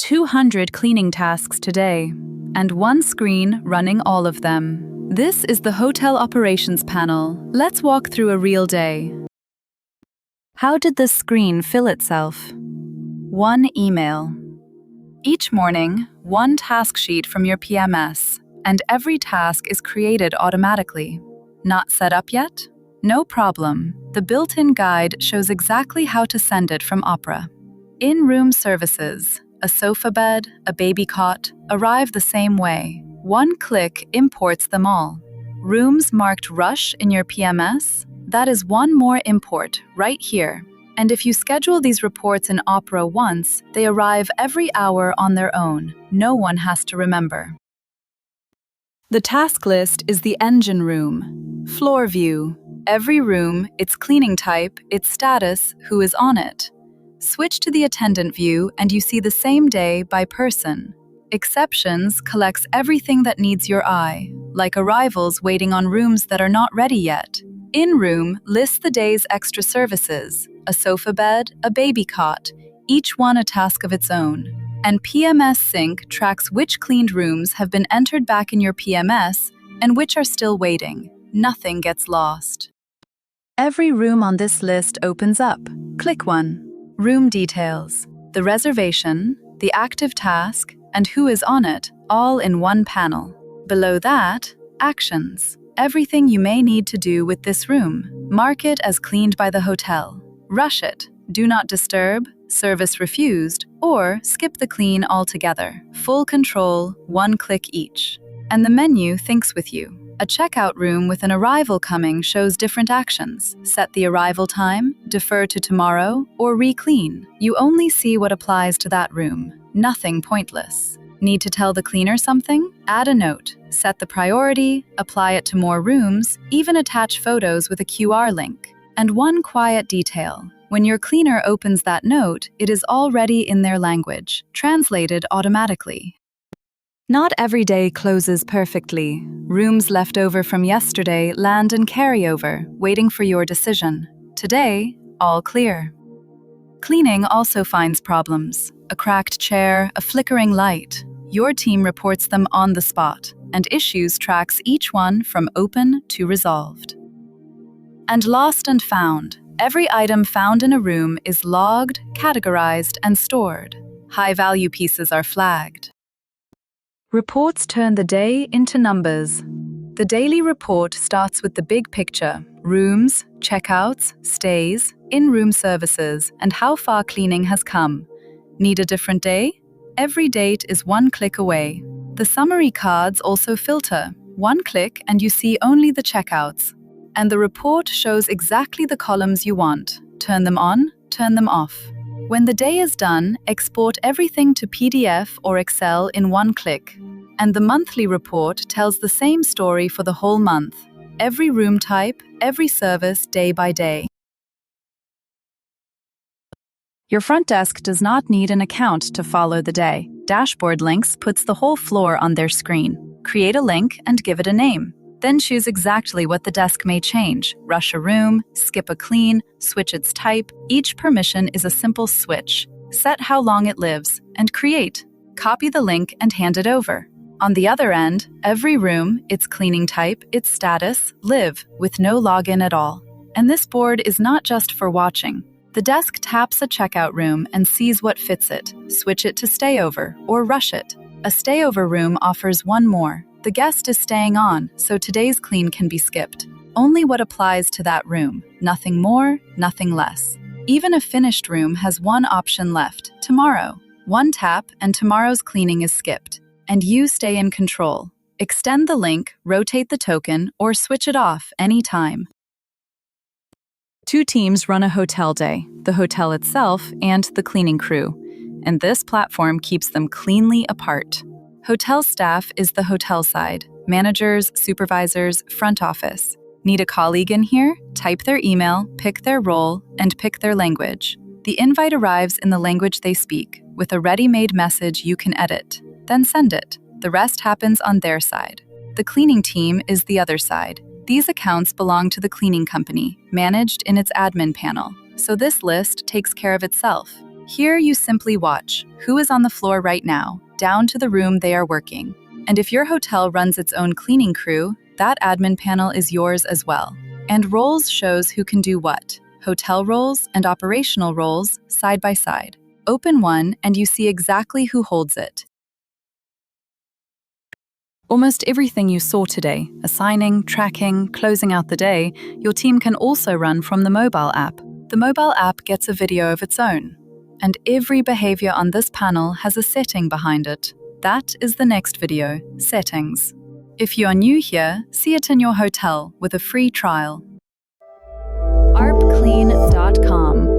200 cleaning tasks today, and one screen running all of them. This is the Hotel Operations panel. Let's walk through a real day. How did this screen fill itself? One email. Each morning, one task sheet from your PMS, and every task is created automatically. Not set up yet? No problem. The built-in guide shows exactly how to send it from Opera. In-room services, a sofa bed, a baby cot, arrive the same way. One click imports them all. Rooms marked Rush in your PMS? That is one more import right here. And if you schedule these reports in Opera once, they arrive every hour on their own. No one has to remember. The task list is the engine room. Floor view. Every room, its cleaning type, its status, who is on it. Switch to the attendant view and you see the same day by person. Exceptions collects everything that needs your eye, like arrivals waiting on rooms that are not ready yet. In-room lists the day's extra services, a sofa bed, a baby cot, each one a task of its own. And PMS Sync tracks which cleaned rooms have been entered back in your PMS and which are still waiting. Nothing gets lost. Every room on this list opens up. Click one. Room details, the reservation, the active task, and who is on it, all in one panel. Below that, actions. Everything you may need to do with this room. Mark it as cleaned by the hotel. Rush it. Do not disturb, service refused, or skip the clean altogether. Full control, one click each. And the menu thinks with you. A checkout room with an arrival coming shows different actions. Set the arrival time, defer to tomorrow, or re-clean. You only see what applies to that room. Nothing pointless. Need to tell the cleaner something? Add a note. Set the priority, apply it to more rooms, even attach photos with a QR link. And one quiet detail. When your cleaner opens that note, it is already in their language, translated automatically. Not every day closes perfectly. Rooms left over from yesterday land in Carryover, waiting for your decision. Today, all clear. Cleaning also finds problems. A cracked chair, a flickering light. Your team reports them on the spot, and Issues tracks each one from open to resolved. And lost and found. Every item found in a room is logged, categorized, and stored. High-value pieces are flagged. Reports turn the day into numbers. The daily report starts with the big picture: rooms, checkouts, stays, in-room services, and how far cleaning has come. Need a different day? Every date is one click away. The summary cards also filter. One click and you see only the checkouts. And the report shows exactly the columns you want. Turn them on, turn them off. When the day is done, export everything to PDF or Excel in one click. And the monthly report tells the same story for the whole month. Every room type, every service, day by day. Your front desk does not need an account to follow the day. Dashboard Links puts the whole floor on their screen. Create a link and give it a name. Then choose exactly what the desk may change. Rush a room, skip a clean, switch its type. Each permission is a simple switch. Set how long it lives, and create. Copy the link and hand it over. On the other end, every room, its cleaning type, its status, live, with no login at all. And this board is not just for watching. The desk taps a checkout room and sees what fits it. Switch it to stayover, or rush it. A stayover room offers one more. The guest is staying on, so today's clean can be skipped. Only what applies to that room. Nothing more, nothing less. Even a finished room has one option left: tomorrow. One tap and tomorrow's cleaning is skipped. And you stay in control. Extend the link, rotate the token, or switch it off anytime. Two teams run a hotel day, the hotel itself and the cleaning crew. And this platform keeps them cleanly apart. Hotel staff is the hotel side. Managers, supervisors, front office. Need a colleague in here? Type their email, pick their role, and pick their language. The invite arrives in the language they speak, with a ready-made message you can edit. Then send it. The rest happens on their side. The cleaning team is the other side. These accounts belong to the cleaning company, managed in its admin panel. So this list takes care of itself. Here you simply watch who is on the floor right now, down to the room they are working. And if your hotel runs its own cleaning crew, that admin panel is yours as well. And roles shows who can do what. Hotel roles and operational roles side by side. Open one and you see exactly who holds it. Almost everything you saw today, assigning, tracking, closing out the day, your team can also run from the mobile app. The mobile app gets a video of its own. And every behavior on this panel has a setting behind it. That is the next video, settings. If you are new here, see it in your hotel with a free trial. ARPCLEAN.com